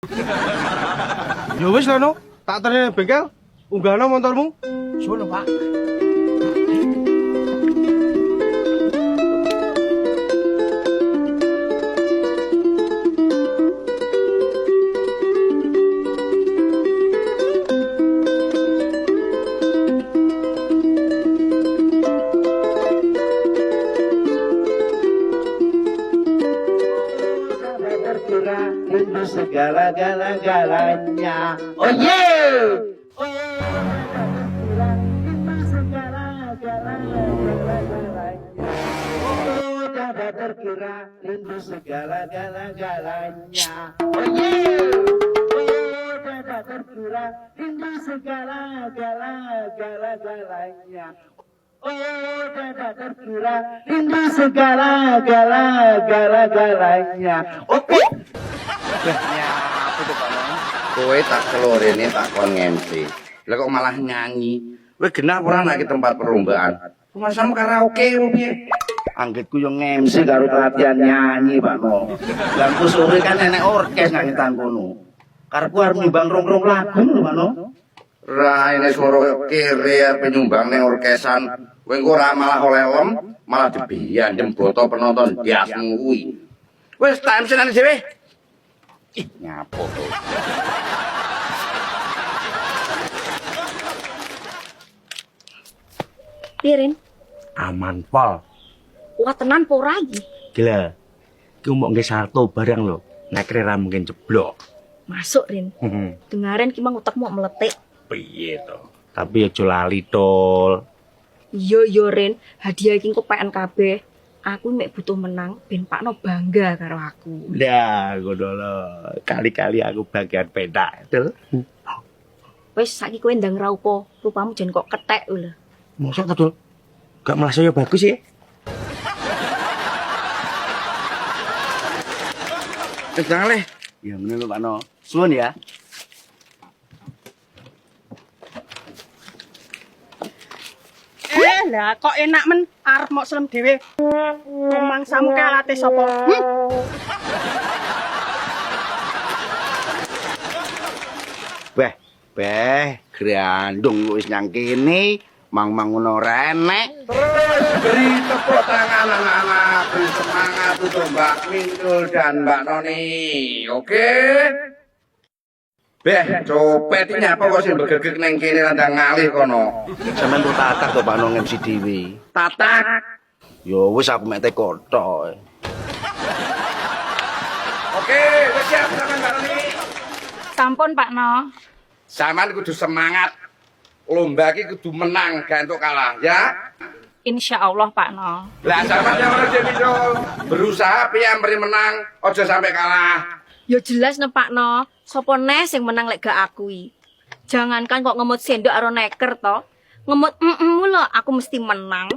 Ya wis Lano, tak terene bengkel. Unggahno motormu. Sono, Pak. Itu segala-galanya. Oh yeah. Dapat terkira rindu segala-galanya. Oh yeah. Dapat terkira rindu segala-galanya. Oh, dapat terkira rindu segala-galanya. Oke. Apa tuh, Pak? Kowe tak kelorene tak kon MC. Lah kok malah nyanyi. Kowe genah ora nek tempat perlombaan. Pemasamu karaoke piye? Anggitku yo MC karo latihan nyanyi, Pak No. Lah ku sore kan enek orkes nang ngetan kono. Karepku arep nyumbang rong lagu lho, Pak No. Ra ini swara kere arep nyumbang ning orkesan. Kowe engko ora malah oleh lem, malah dibiyan jemboto penonton diasmu kuwi. Wis tak MC nang dhewe. Ih, nyapo to. Pirin, Aman, Pol. kuat tenan po lagi. Gila. Ki mau nggih salto barang lho. Nek ra mungkin jeblok. Masuk, Rin. Dengaran ki mang utekmu meletik. Piye to? Tapi aja lali, Tol. Iya, Rin. Hadiah iki engko PNKB. Aku mek butuh menang ben Pakno bangga karo aku. Lah, ngono lho. Kali-kali aku bagian petak, Tol. Wis saiki kowe ndang ra opo? Rupamu jen kok kethek lho. Mosok to, Tol? Gak malah saya bagus ya? Jangan leh. Ya menurut Pak No. Suwun ya. Lah kok enak men arep mok selem dhewe. Mangsamu ke alate sapa? Beh, grandung wis nyang kene, mang-mang ngono renek. Terus beri tepuk tangan anak-anak, beri semangat untuk Mbak Mintul dan Mbak Noni. Oke? Beh, copet ini apa kok sing bergegek neng kene randang ngalih kono. Sampeyan tuh tatak to Pak No MC dhewe. Tatak. Yo wis aku mek teko tok. Oke, wis siap sampean Mbak Noni. Sampun, Pakno. Sampean kudu semangat. Lomba iki kudu menang, gak entuk kalah, ya. Insya Allah, Pakno. Lah sampean yang ora Mintul, berusaha piye mri menang, aja sampai kalah. Ya jelas nih, Pakno. Sopo nes yang menang lek gak akui. Jangankan kok ngemut sendok karo neker to. Ngemut lho aku mesti menang.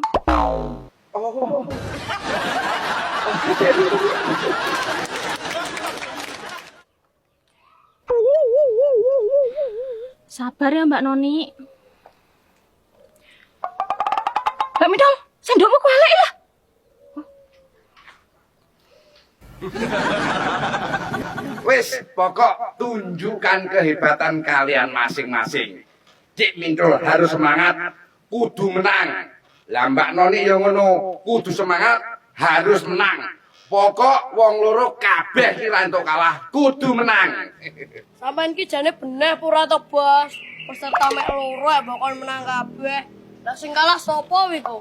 Sabar ya Mbak Noni. Mbak Midol, sendokmu kualek lah. Wis, pokok tunjukkan kehebatan kalian masing-masing. Cik Mintul harus semangat, kudu menang. Lah Mbak Noni yang ngono, kudu semangat, harus menang. Pokok wong loro kabeh kira entuk kalah, kudu menang. Sampeyan ki jane bener pura to, Bos? Peserta mek loro ya bakal menang kabeh. Lah sing kalah sapa wiku?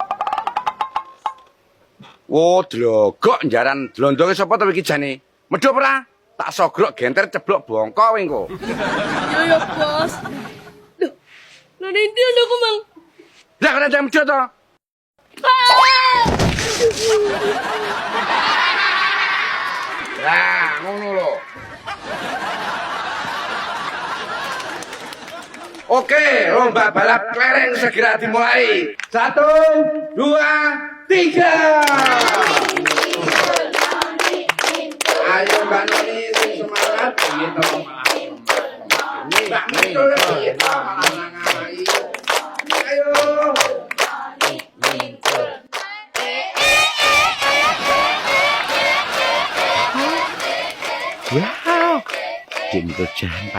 Oh, dlogok njaran dlondonge sapa to iki jane? Medhop ora? Tak sogrok genter ceblok bongko kowe engko. Iya ya, Bos. Duh. Lah ndi aku mang? Lah kena jam medhot to. Lah, ngono lho. Oke, lomba balap kelereng segera dimulai. 1, 2, 3. Ayo Mbak Noni, sing semangat. Gitu. Mbak Mintul, ayo. Wow. Dim Gojan